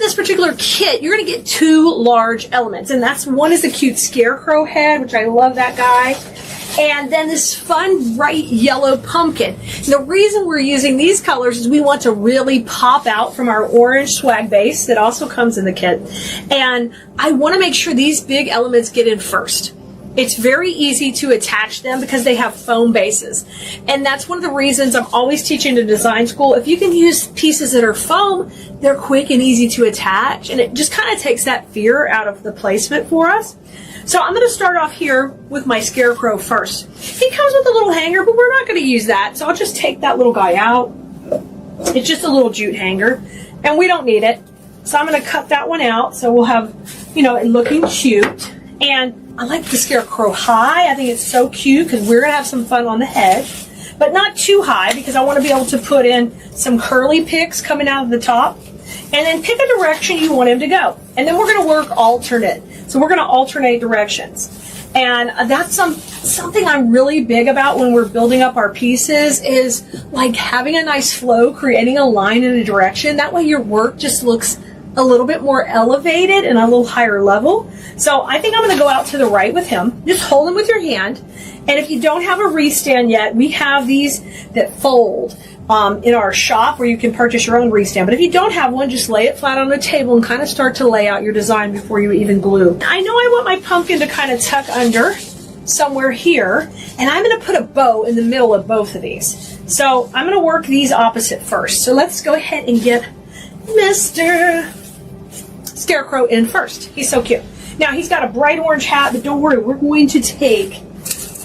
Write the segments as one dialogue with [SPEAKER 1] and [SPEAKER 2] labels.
[SPEAKER 1] this particular kit, you're going to get 2 large elements, and that's one is the cute Scarecrow head, which I love that guy, and then this fun bright yellow pumpkin. The reason we're using these colors is we want to really pop out from our orange swag base that also comes in the kit, and I want to make sure these big elements get in first. It's very easy to attach them because they have foam bases. And that's one of the reasons I'm always teaching in design school. If you can use pieces that are foam, they're quick and easy to attach. And it just kind of takes that fear out of the placement for us. So I'm going to start off here with my Scarecrow first. He comes with a little hanger, but we're not going to use that. So I'll just take that little guy out. It's just a little jute hanger. And we don't need it. So I'm going to cut that one out. So we'll have, you know, it looking cute. And I like the Scarecrow high. I think it's so cute because we're going to have some fun on the head. But not too high because I want to be able to put in some curly picks coming out of the top. And then pick a direction you want him to go. And then we're going to work alternate. So we're going to alternate directions. And that's something I'm really big about when we're building up our pieces is like having a nice flow, creating a line in a direction. That way your work just looks a little bit more elevated and a little higher level. So I think I'm going to go out to the right with him. Just hold him with your hand. And if you don't have a restand yet, we have these that fold in our shop where you can purchase your own restand. But if you don't have one, just lay it flat on the table and kind of start to lay out your design before you even glue. I know I want my pumpkin to kind of tuck under somewhere here, and I'm going to put a bow in the middle of both of these. So I'm going to work these opposite first. So let's go ahead and get Mr. Scarecrow in first. He's so cute. Now he's got a bright orange hat, but don't worry, we're going to take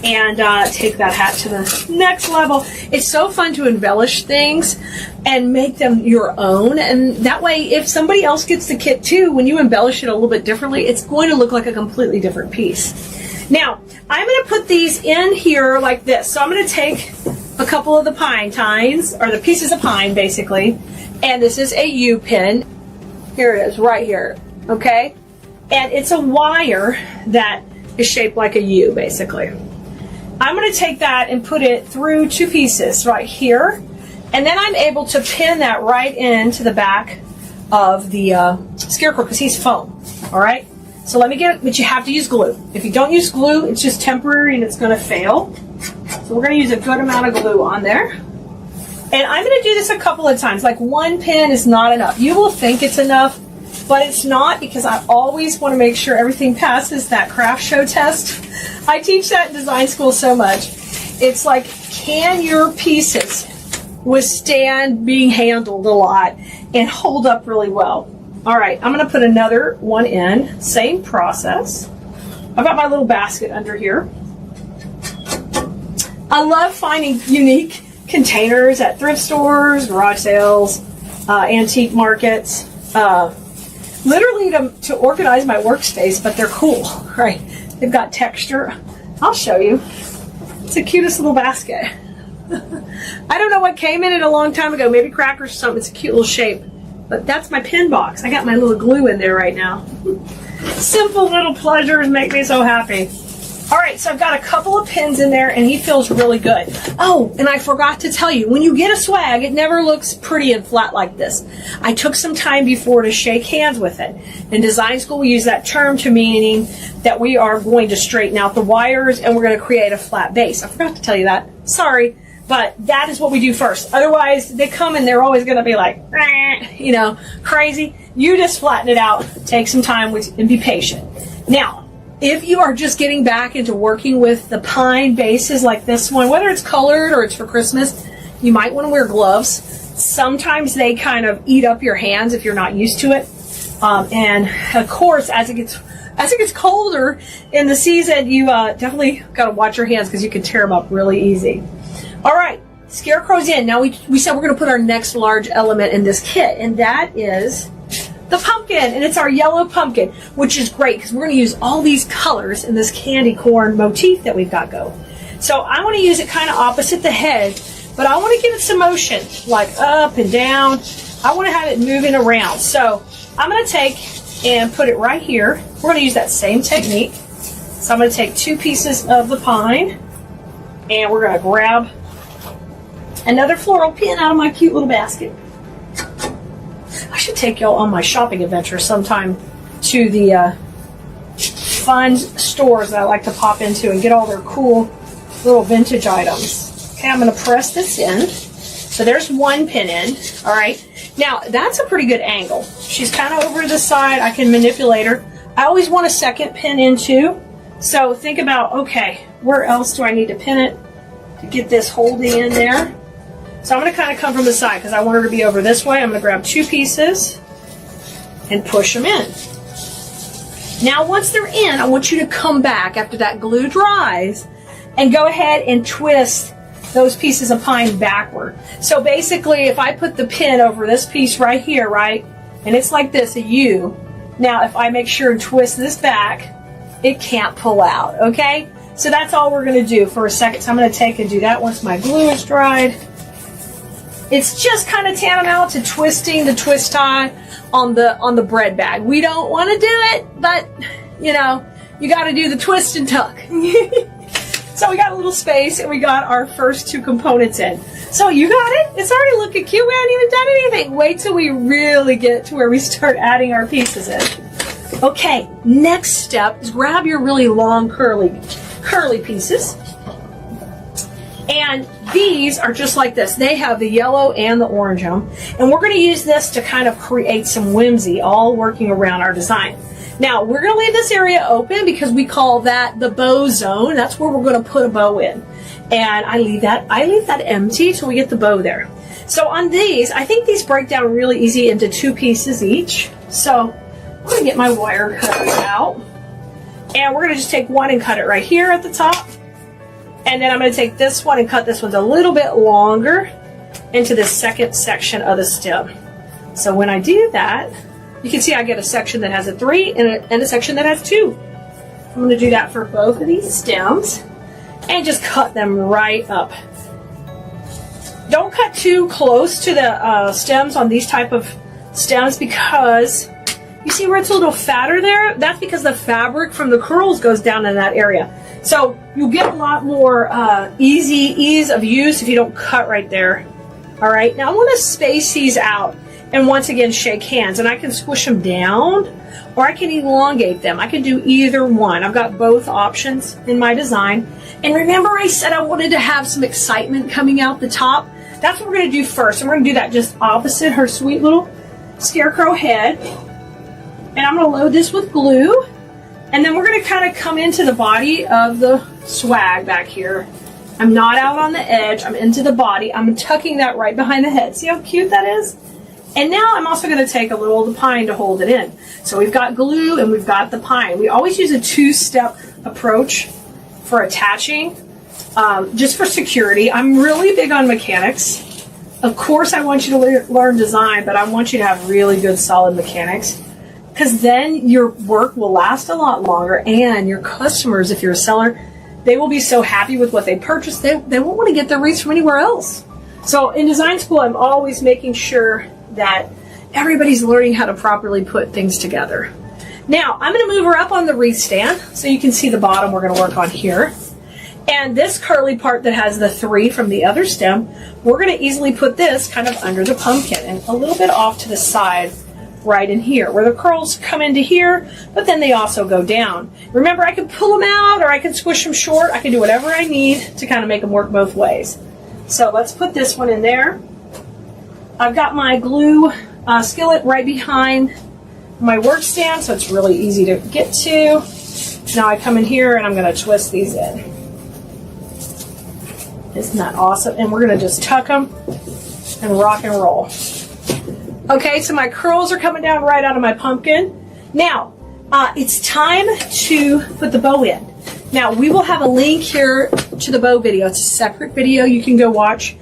[SPEAKER 1] that hat to the next level. It's so fun to embellish things and make them your own, and that way if somebody else gets the kit too, when you embellish it a little bit differently, it's going to look like a completely different piece. Now I'm going to put these in here like this. So I'm going to take a couple of the pine tines, or the pieces of pine basically, and this is a U pin. Here it is, right here, okay? And it's a wire that is shaped like a U, basically. I'm going to take that and put it through 2 pieces right here, and then I'm able to pin that right into the back of the Scarecrow because he's foam, all right? So let me get it, but you have to use glue. If you don't use glue, it's just temporary and it's going to fail. So we're going to use a good amount of glue on there. And I'm going to do this a couple of times. Like 1 pin is not enough. You will think it's enough, but it's not, because I always want to make sure everything passes that craft show test. I teach that in design school so much. It's like, can your pieces withstand being handled a lot and hold up really well? All right, I'm going to put another one in. Same process. I've got my little basket under here. I love finding unique containers at thrift stores, garage sales, antique markets, literally to organize my workspace, but they're cool, right? They've got texture. I'll show you. It's the cutest little basket. I don't know what came in it a long time ago, maybe crackers or something. It's a cute little shape, but that's my pin box. I got my little glue in there right now. Simple little pleasures make me so happy. All right, so I've got a couple of pins in there, and he feels really good. Oh, and I forgot to tell you, when you get a swag, it never looks pretty and flat like this. I took some time before to shake hands with it. In design school, we use that term to meaning that we are going to straighten out the wires, and we're going to create a flat base. I forgot to tell you that. Sorry, but that is what we do first. Otherwise, they come and they're always going to be like, you know, crazy. You just flatten it out, take some time and be patient. Now, if you are just getting back into working with the pine bases like this one, whether it's colored or it's for Christmas, you might want to wear gloves. Sometimes they kind of eat up your hands if you're not used to it. And of course, as it gets colder in the season, you definitely got to watch your hands because you can tear them up really easy. All right, Scarecrow's in. Now we said we're going to put our next large element in this kit, and that is the pumpkin, and it's our yellow pumpkin, which is great because we're going to use all these colors in this candy corn motif that we've got going. So I want to use it kind of opposite the head, but I want to give it some motion, like up and down. I want to have it moving around. So I'm going to take and put it right here. We're going to use that same technique. So I'm going to take 2 pieces of the pine, and we're going to grab another floral pin out of my cute little basket. I should take y'all on my shopping adventure sometime to the fun stores that I like to pop into and get all their cool little vintage items. Okay, I'm going to press this in. So there's one pin in. All right. Now, that's a pretty good angle. She's kind of over the side. I can manipulate her. I always want a second pin in too. So think about, okay, where else do I need to pin it to get this holding in there? So I'm going to kind of come from the side because I want her to be over this way. I'm going to grab 2 pieces and push them in. Now, once they're in, I want you to come back after that glue dries and go ahead and twist those pieces of pine backward. So basically, if I put the pin over this piece right here, right, and it's like this, a U, now if I make sure and twist this back, it can't pull out, okay? So that's all we're going to do for a second. So I'm going to take and do that once my glue is dried. It's just kind of tantamount to twisting the twist tie on the bread bag. We don't want to do it, but, you know, you got to do the twist and tuck. So we got a little space, and we got our first 2 components in. So you got it? It's already looking cute. We haven't even done anything. Wait till we really get to where we start adding our pieces in. Okay, next step is grab your really long curly pieces. And these are just like this. They have the yellow and the orange on them. And we're going to use this to kind of create some whimsy, all working around our design. Now, we're going to leave this area open because we call that the bow zone. That's where we're going to put a bow in. And I leave that empty till we get the bow there. So on these, I think these break down really easy into 2 pieces each. So I'm going to get my wire cutter out. And we're going to just take one and cut it right here at the top. And then I'm going to take this one and cut this one a little bit longer into the second section of the stem. So when I do that, you can see I get a section that has a 3 and a section that has 2. I'm going to do that for both of these stems and just cut them right up. Don't cut too close to the stems on these type of stems because you see where it's a little fatter there? That's because the fabric from the curls goes down in that area. So you'll get a lot more ease of use if you don't cut right there. All right, now I want to space these out and once again shake hands, and I can squish them down or I can elongate them. I can do either one. I've got both options in my design. And remember I said I wanted to have some excitement coming out the top? That's what we're going to do first. And we're going to do that just opposite her sweet little scarecrow head. And I'm going to load this with glue. And then we're going to kind of come into the body of the swag back here. I'm not out on the edge. I'm into the body. I'm tucking that right behind the head. See how cute that is? And now I'm also going to take a little of the pine to hold it in. So we've got glue and we've got the pine. We always use a 2-step approach for attaching, just for security. I'm really big on mechanics. Of course, I want you to learn design, but I want you to have really good, solid mechanics. Because then your work will last a lot longer, and your customers, if you're a seller, they will be so happy with what they purchased, they won't want to get their wreaths from anywhere else. So in design school, I'm always making sure that everybody's learning how to properly put things together. Now, I'm going to move her up on the wreath stand so you can see the bottom we're going to work on here. And this curly part that has the 3 from the other stem, we're going to easily put this kind of under the pumpkin and a little bit off to the side right in here where the curls come into here, but then they also go down. Remember, I can pull them out or I can squish them short. I can do whatever I need to kind of make them work both ways. So let's put this one in there. I've got my glue skillet right behind my work stand, so it's really easy to get to. Now I come in here and I'm going to twist these in. Isn't that awesome? And we're going to just tuck them and rock and roll. Okay, so my curls are coming down right out of my pumpkin. Now, it's time to put the bow in. Now, we will have a link here to the bow video. It's a separate video you can go watch.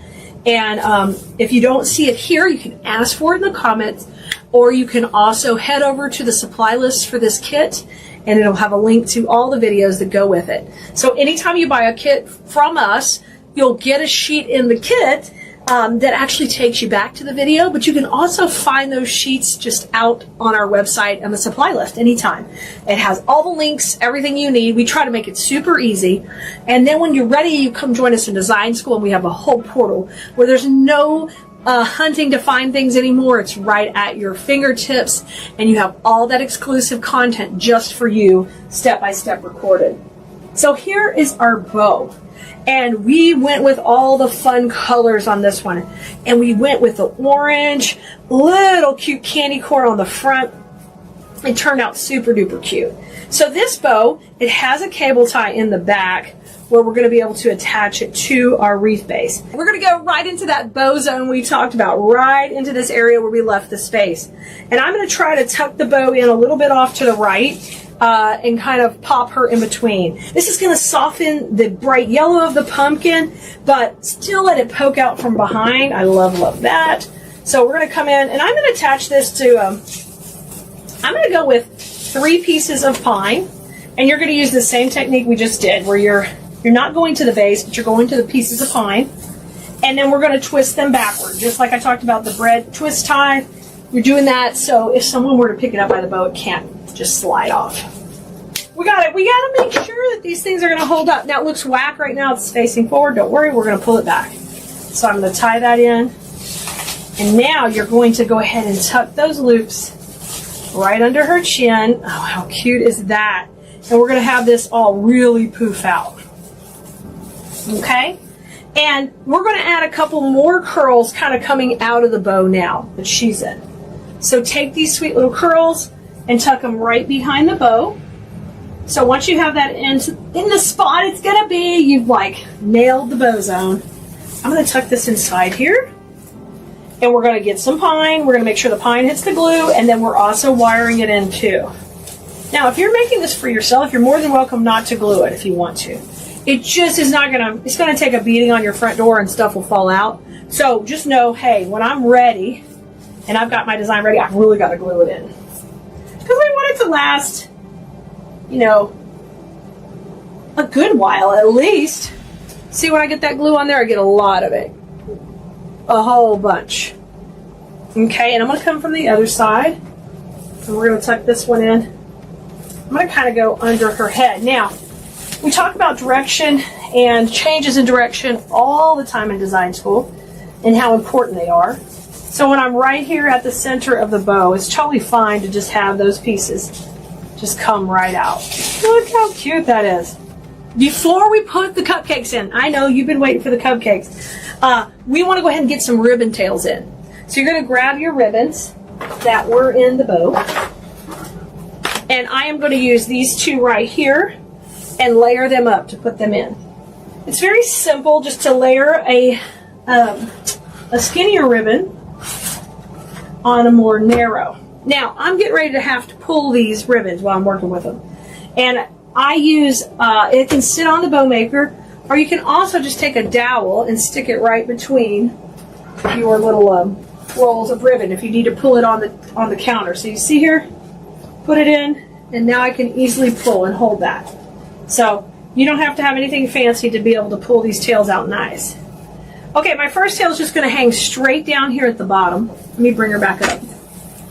[SPEAKER 1] And if you don't see it here, you can ask for it in the comments, or you can also head over to the supply list for this kit, and it'll have a link to all the videos that go with it. So anytime you buy a kit from us, you'll get a sheet in the kit that actually takes you back to the video, but you can also find those sheets just out on our website and the supply list anytime. It has all the links, everything you need. We try to make it super easy. And then when you're ready, you come join us in design school, and we have a whole portal where there's no hunting to find things anymore. It's right at your fingertips, and you have all that exclusive content just for you, step-by-step recorded. So here is our bow. And we went with all the fun colors on this one. And we went with the orange, little cute candy corn on the front. It turned out super duper cute. So this bow, it has a cable tie in the back where we're going to be able to attach it to our wreath base. We're going to go right into that bow zone we talked about, right into this area where we left the space. And I'm going to try to tuck the bow in a little bit off to the right and kind of pop her in between. This is going to soften the bright yellow of the pumpkin, but still let it poke out from behind. I love that. So we're going to come in, and I'm going to attach this to, I'm going to go with 3 pieces of pine, and you're going to use the same technique we just did, where you're not going to the base, but you're going to the pieces of pine, and then we're going to twist them backward, just like I talked about the bread twist tie. You're doing that so if someone were to pick it up by the bow, it can't just slide off. We got it. We got to make sure that these things are going to hold up. Now it looks whack right now. It's facing forward. Don't worry. We're going to pull it back. So I'm going to tie that in. And now you're going to go ahead and tuck those loops right under her chin. Oh, how cute is that? And we're going to have this all really poof out. Okay? And we're going to add a couple more curls kind of coming out of the bow now that she's in. So take these sweet little curls and tuck them right behind the bow. So once you have that in the spot it's going to be, you've like nailed the bow zone. I'm going to tuck this inside here. And we're going to get some pine. We're going to make sure the pine hits the glue, and then we're also wiring it in too. Now, if you're making this for yourself, you're more than welcome not to glue it if you want to. It just is not going to, it's going to take a beating on your front door and stuff will fall out. So just know, hey, when I'm ready and I've got my design ready, I've really got to glue it in. Because we want it to last, you know, a good while at least. See, when I get that glue on there, I get a lot of it. A whole bunch. Okay, and I'm going to come from the other side, and we're going to tuck this one in. I'm going to kind of go under her head. Now, we talk about direction and changes in direction all the time in design school and how important they are. So when I'm right here at the center of the bow, it's totally fine to just have those pieces just come right out. Look how cute that is. Before we put the cupcakes in, I know you've been waiting for the cupcakes. We want to go ahead and get some ribbon tails in. So you're going to grab your ribbons that were in the bow. And I am going to use these 2 right here and layer them up to put them in. It's very simple just to layer a skinnier ribbon on a more narrow. Now, I'm getting ready to have to pull these ribbons while I'm working with them. And I use, it can sit on the bow maker, or you can also just take a dowel and stick it right between your little rolls of ribbon if you need to pull it on the counter. So you see here, put it in, and now I can easily pull and hold that. So you don't have to have anything fancy to be able to pull these tails out nice. Okay, my first tail is just going to hang straight down here at the bottom. Let me bring her back up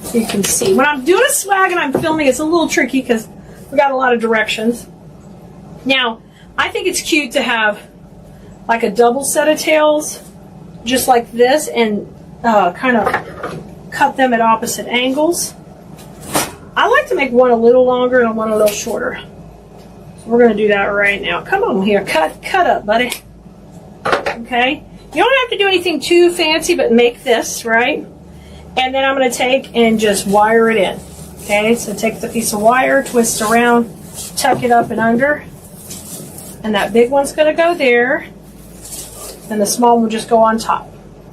[SPEAKER 1] so you can see. When I'm doing a swag and I'm filming, it's a little tricky because we got a lot of directions. Now, I think it's cute to have like a double set of tails, just like this, and kind of cut them at opposite angles. I like to make one a little longer and one a little shorter. So we're going to do that right now. Come on here, cut up, buddy. Okay, you don't have to do anything too fancy, but make this, right? And then I'm going to take and just wire it in. Okay, so take the piece of wire, twist around, tuck it up and under. And that big one's going to go there. And the small one will just go on top.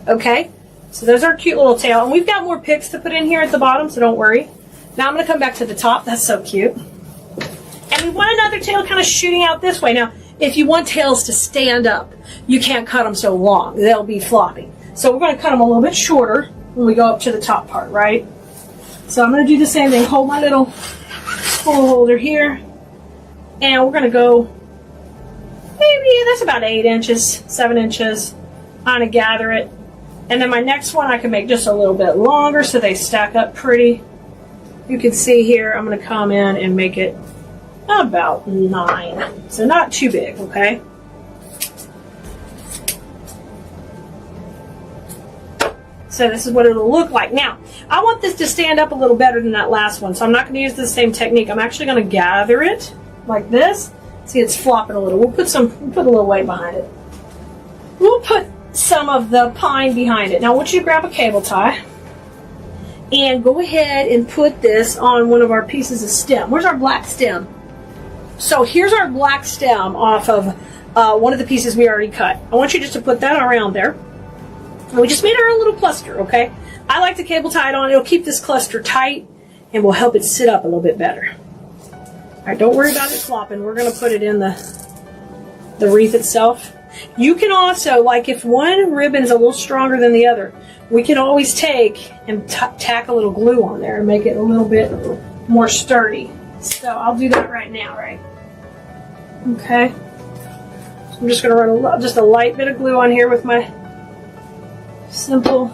[SPEAKER 1] Okay? So there's our cute little tail. And we've got more picks to put in here at the bottom, so don't worry. Now I'm going to come back to the top. That's so cute. And we want another tail kind of shooting out this way. Now, if you want tails to stand up, you can't cut them so long. They'll be flopping. So we're going to cut them a little bit shorter when we go up to the top part, right? So I'm going to do the same thing. Hold my little spool holder here. And we're going to go, maybe that's about 8 inches, 7 inches. I'm going to gather it. And then my next one I can make just a little bit longer so they stack up pretty. You can see here, I'm going to come in and make it about 9. So not too big, okay? So this is what it'll look like. Now, I want this to stand up a little better than that last one, so I'm not going to use the same technique. I'm actually going to gather it like this. See, it's flopping a little. We'll put a little weight behind it. We'll put some of the pine behind it. Now, I want you to grab a cable tie and go ahead and put this on one of our pieces of stem. Where's our black stem? So here's our black stem off of one of the pieces we already cut. I want you just to put that around there. And we just made our own little cluster, okay? I like to cable tie it on. It'll keep this cluster tight and will help it sit up a little bit better. All right, don't worry about it flopping. We're going to put it in the wreath itself. You can also, like if one ribbon is a little stronger than the other, we can always take and tack a little glue on there and make it a little bit more sturdy. So I'll do that right now, right? Okay. So I'm just going to run just a light bit of glue on here with my simple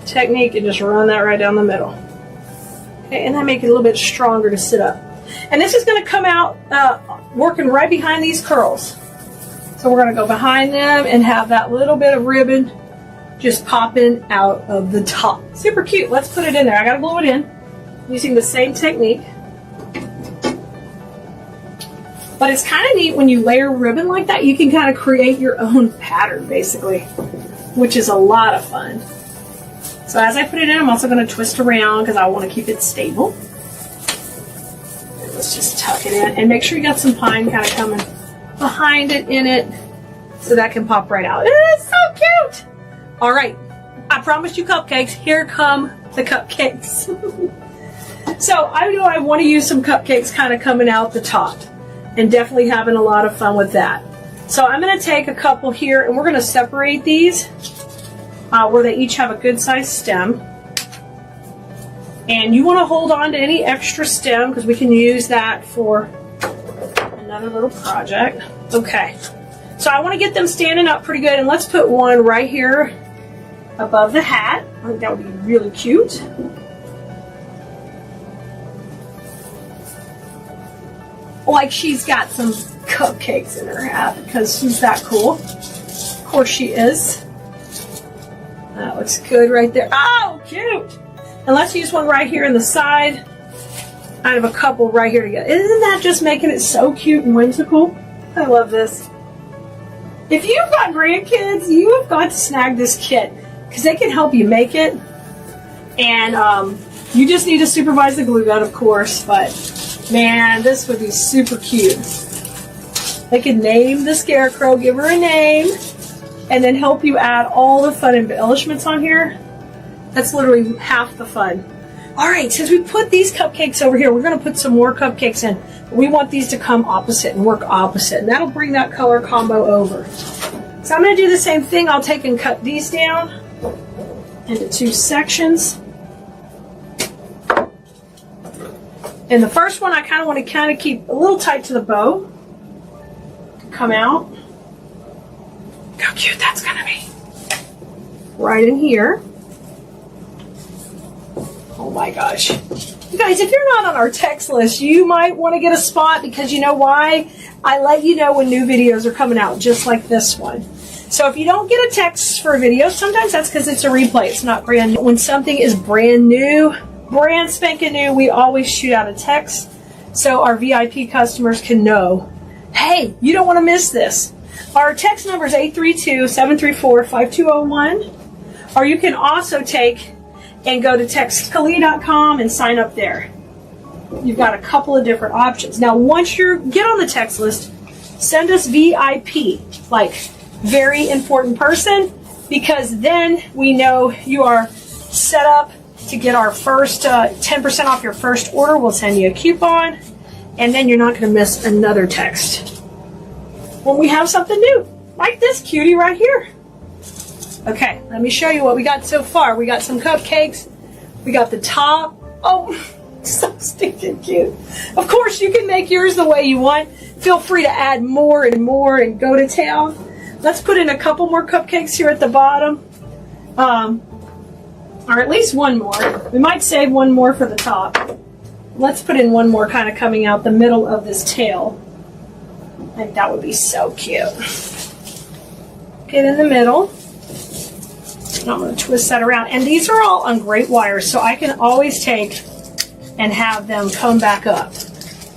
[SPEAKER 1] technique and just run that right down the middle. Okay, and then make it a little bit stronger to sit up. And this is going to come out working right behind these curls. So we're going to go behind them and have that little bit of ribbon just popping out of the top. Super cute. Let's put it in there. I got to glue it in using the same technique. But it's kind of neat when you layer ribbon like that. You can kind of create your own pattern, basically, which is a lot of fun. So as I put it in, I'm also going to twist around because I want to keep it stable. And let's just tuck it in and make sure you got some pine kind of coming behind it in it so that can pop right out. It's so cute. All right, I promised you cupcakes. Here come the cupcakes. So I know I want to use some cupcakes kind of coming out the top and definitely having a lot of fun with that. So I'm going to take a couple here and we're going to separate these where they each have a good sized stem. And you want to hold on to any extra stem because we can use that for another little project. Okay, so I want to get them standing up pretty good, and let's put one right here above the hat. I think that would be really cute. Like she's got some cupcakes in her hat because she's that cool. Of course she is. That looks good right there. Oh, cute! And let's use one right here in the side. I have a couple right here together. Isn't that just making it so cute and whimsical? I love this. If you've got grandkids, you have got to snag this kit because they can help you make it. And you just need to supervise the glue gun, of course. But man, this would be super cute. They could name the Scarecrow, give her a name, and then help you add all the fun embellishments on here. That's literally half the fun. All right, since we put these cupcakes over here, we're going to put some more cupcakes in. We want these to come opposite and work opposite, and that'll bring that color combo over. So I'm going to do the same thing. I'll take and cut these down into two sections. And the first one I kind of want to keep a little tight to the bow. Come out. Look how cute that's going to be. Right in here. Oh my gosh. You guys, if you're not on our text list, you might want to get a spot because you know why? I let you know when new videos are coming out, just like this one. So if you don't get a text for a video, sometimes that's because it's a replay. It's not brand new. When something is brand new, brand spanking new, we always shoot out a text so our VIP customers can know, hey, you don't want to miss this. Our text number is 832-734-5201. Or you can also take and go to textkeleas.com and sign up there. You've got a couple of different options. Now, once you get on the text list, send us VIP, like very important person, because then we know you are set up to get our first 10% off your first order. We'll send you a coupon, and then you're not going to miss another text when we have something new, like this cutie right here. Okay, let me show you what we got so far. We got some cupcakes. We got the top. Oh, so stinking cute. Of course, you can make yours the way you want. Feel free to add more and more and go to town. Let's put in a couple more cupcakes here at the bottom. Or at least one more. We might save one more for the top. Let's put in one more kind of coming out the middle of this tail. I think that would be so cute. Get in the middle. I'm going to twist that around. And these are all on great wires, so I can always take and have them come back up.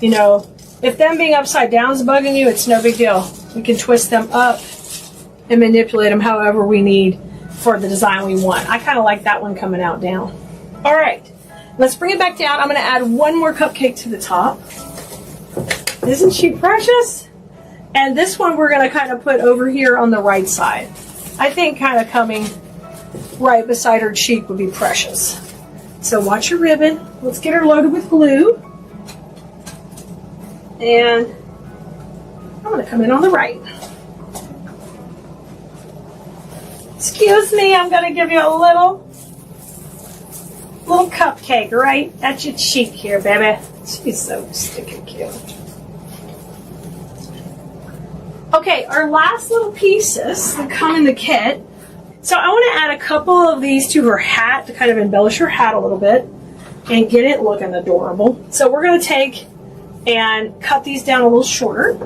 [SPEAKER 1] You know, if them being upside down is bugging you, it's no big deal. We can twist them up and manipulate them however we need for the design we want. I kind of like that one coming out down. All right, let's bring it back down. I'm going to add one more cupcake to the top. Isn't she precious? And this one we're going to kind of put over here on the right side. I think kind of coming right beside her cheek would be precious. So watch your ribbon. Let's get her loaded with glue. And I'm going to come in on the right. Excuse me, I'm going to give you a little cupcake right at your cheek here, baby. She's so stinking cute. Okay, our last little pieces that come in the kit. So I want to add a couple of these to her hat to kind of embellish her hat a little bit and get it looking adorable. So we're going to take and cut these down a little shorter.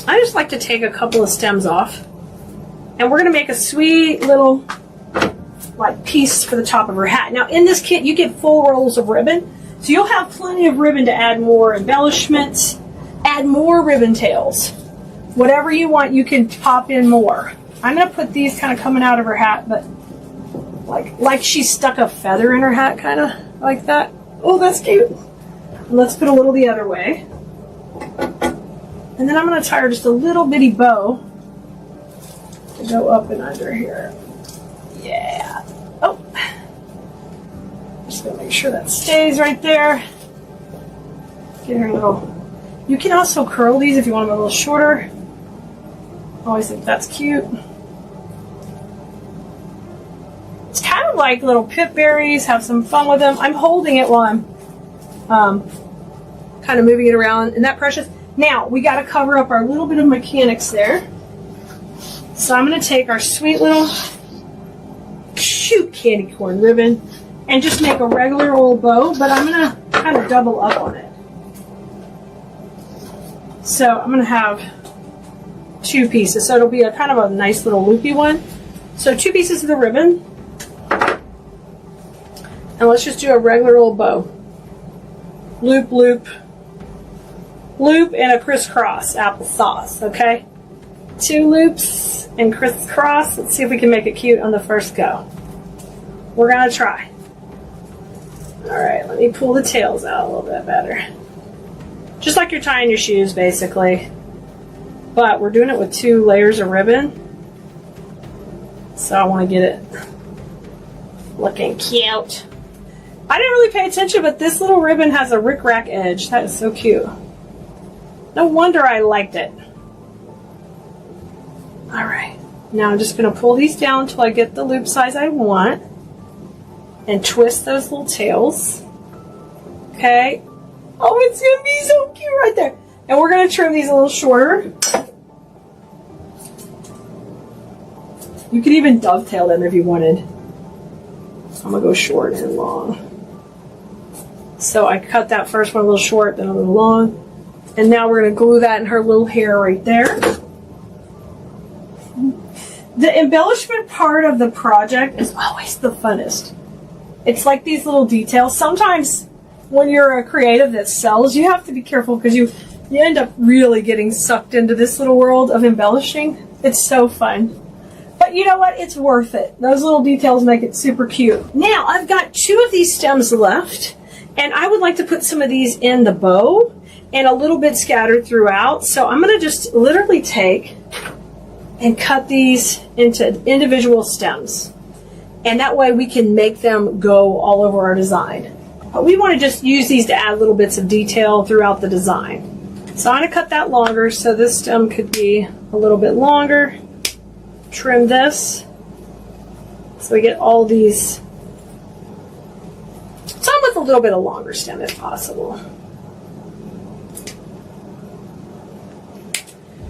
[SPEAKER 1] I just like to take a couple of stems off. And we're going to make a sweet little like piece for the top of her hat. Now in this kit you get full rolls of ribbon. So you'll have plenty of ribbon to add more embellishments, add more ribbon tails. Whatever you want, you can pop in more. I'm going to put these kind of coming out of her hat, but like she stuck a feather in her hat, kind of like that. Oh, that's cute. And let's put a little the other way. And then I'm going to tie her just a little bitty bow to go up and under here. Yeah. Oh. Just going to make sure that stays right there. Get her a little... You can also curl these if you want them a little shorter. Always think that's cute. It's kind of like little pip berries. Have some fun with them. I'm holding it while I'm kind of moving it around. Isn't that precious? Now, we got to cover up our little bit of mechanics there. So I'm going to take our sweet little cute candy corn ribbon and just make a regular old bow, but I'm going to kind of double up on it. So I'm going to have two pieces. So it'll be a kind of a nice little loopy one. So 2 pieces of the ribbon. And let's just do a regular old bow. Loop, loop, loop, and a crisscross applesauce, okay? 2 loops and crisscross. Let's see if we can make it cute on the first go. We're going to try. All right, let me pull the tails out a little bit better. Just like you're tying your shoes, basically. But we're doing it with 2 layers of ribbon. So I want to get it looking cute. I didn't really pay attention, but this little ribbon has a rickrack edge. That is so cute. No wonder I liked it. Alright. Now I'm just going to pull these down until I get the loop size I want. And twist those little tails. Okay. Oh, it's going to be so cute right there. And we're going to trim these a little shorter. You could even dovetail them if you wanted. I'm going to go short and long. So I cut that first one a little short, then a little long. And now we're going to glue that in her little hair right there. The embellishment part of the project is always the funnest. It's like these little details. Sometimes when you're a creative that sells, you have to be careful because you end up really getting sucked into this little world of embellishing. It's so fun. But you know what? It's worth it. Those little details make it super cute. Now, I've got 2 of these stems left, and I would like to put some of these in the bow and a little bit scattered throughout. So I'm going to just literally take and cut these into individual stems. And that way we can make them go all over our design. But we want to just use these to add little bits of detail throughout the design. So I'm going to cut that longer so this stem could be a little bit longer. Trim this so we get all these, some with a little bit of longer stem if possible.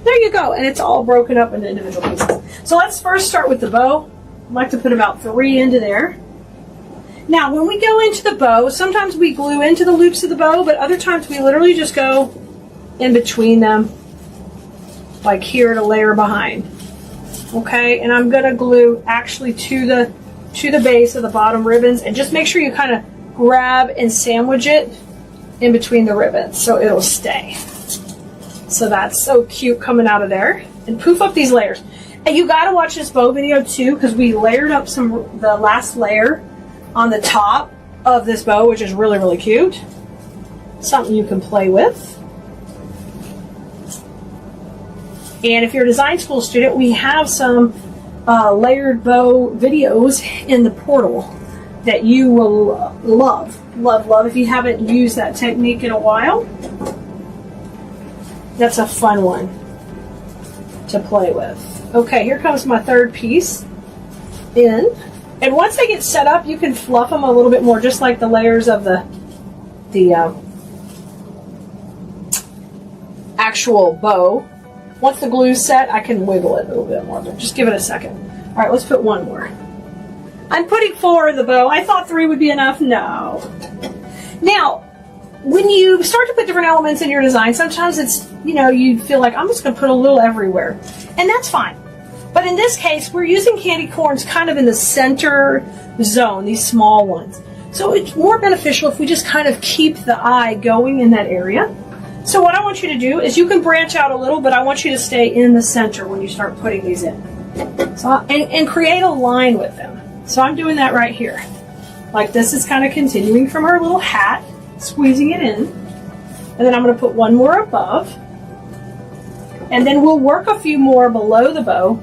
[SPEAKER 1] There you go, and it's all broken up into individual pieces. So let's first start with the bow. I like to put about 3 into there. Now when we go into the bow, sometimes we glue into the loops of the bow, but other times we literally just go in between them, like here to layer behind. Okay, and I'm going to glue actually to the base of the bottom ribbons, and just make sure you kind of grab and sandwich it in between the ribbons so it'll stay. So that's so cute coming out of there. And poof up these layers. And you got to watch this bow video too, because we layered up the last layer on the top of this bow, which is really, really cute. Something you can play with. And if you're a design school student, we have some layered bow videos in the portal that you will love, love, love. If you haven't used that technique in a while, that's a fun one to play with. Okay, here comes my third piece in. And once they get set up, you can fluff them a little bit more, just like the layers of the actual bow. Once the glue's set, I can wiggle it a little bit more, but just give it a second. All right, let's put one more. I'm putting 4 in the bow. I thought 3 would be enough. No. Now, when you start to put different elements in your design, sometimes it's, you feel like I'm just going to put a little everywhere. And that's fine. But in this case, we're using candy corns kind of in the center zone, these small ones. So it's more beneficial if we just kind of keep the eye going in that area. So what I want you to do is you can branch out a little, but I want you to stay in the center when you start putting these in. So, and create a line with them. So I'm doing that right here. Like this is kind of continuing from her little hat, squeezing it in. And then I'm going to put one more above. And then we'll work a few more below the bow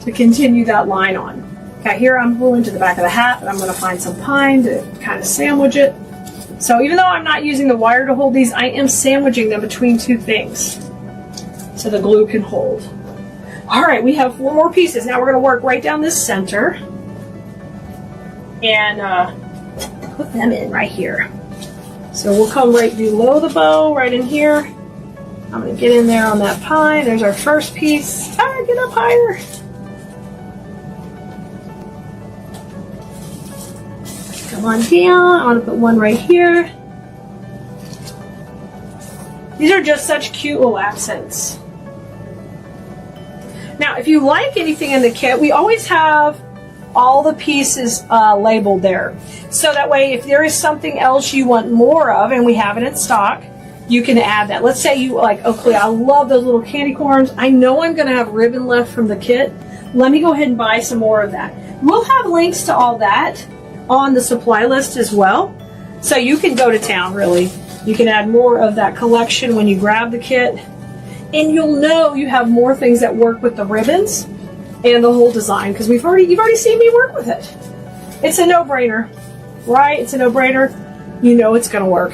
[SPEAKER 1] to continue that line on. Okay, here I'm gluing to the back of the hat, but I'm going to find some pine to kind of sandwich it. So even though I'm not using the wire to hold these, I am sandwiching them between 2 things so the glue can hold. All right, we have 4 more pieces. Now we're going to work right down this center and put them in right here. So we'll come right below the bow, right in here. I'm going to get in there on that pine. There's our first piece. Ah, get up higher. Come on down. I want to put one right here. These are just such cute little accents. Now, if you like anything in the kit, we always have all the pieces labeled there. So that way, if there is something else you want more of, and we have it in stock, you can add that. Let's say you like, okay, I love those little candy corns. I know I'm going to have ribbon left from the kit. Let me go ahead and buy some more of that. We'll have links to all that on the supply list as well. So you can go to town, really. You can add more of that collection when you grab the kit. And you'll know you have more things that work with the ribbons and the whole design, because you've already seen me work with it. It's a no-brainer, right? It's a no-brainer. You know it's going to work.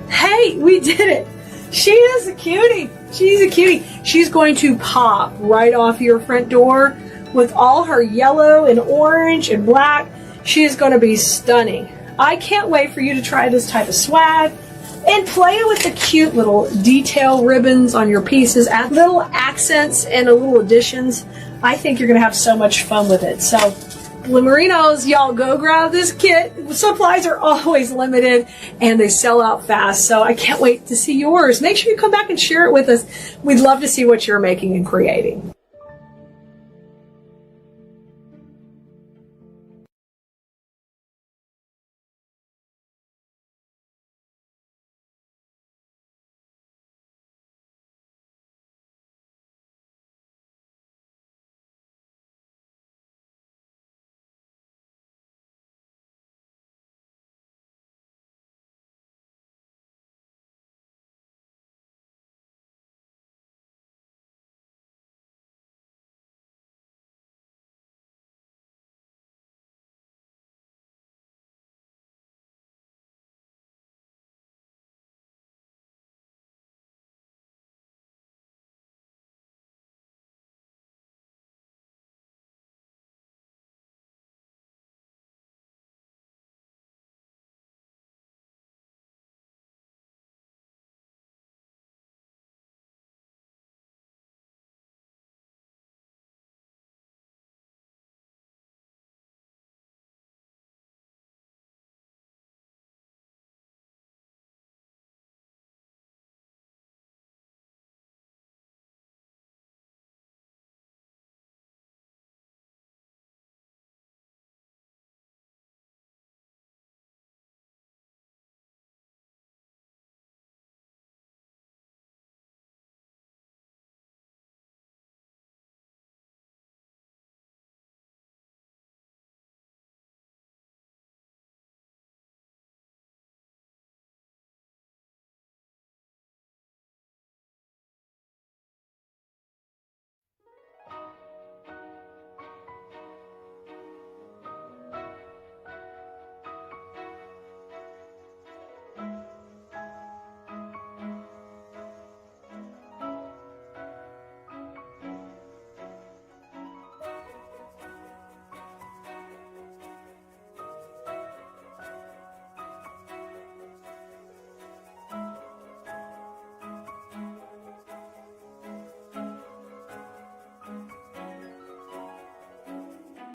[SPEAKER 1] Hey, we did it. She is a cutie. She's a cutie. She's going to pop right off your front door with all her yellow and orange and black. She is going to be stunning. I can't wait for you to try this type of swag and play with the cute little detail ribbons on your pieces, add little accents and little additions. I think you're going to have so much fun with it. So, Glimmerinos, y'all go grab this kit. Supplies are always limited and they sell out fast. So I can't wait to see yours. Make sure you come back and share it with us. We'd love to see what you're making and creating.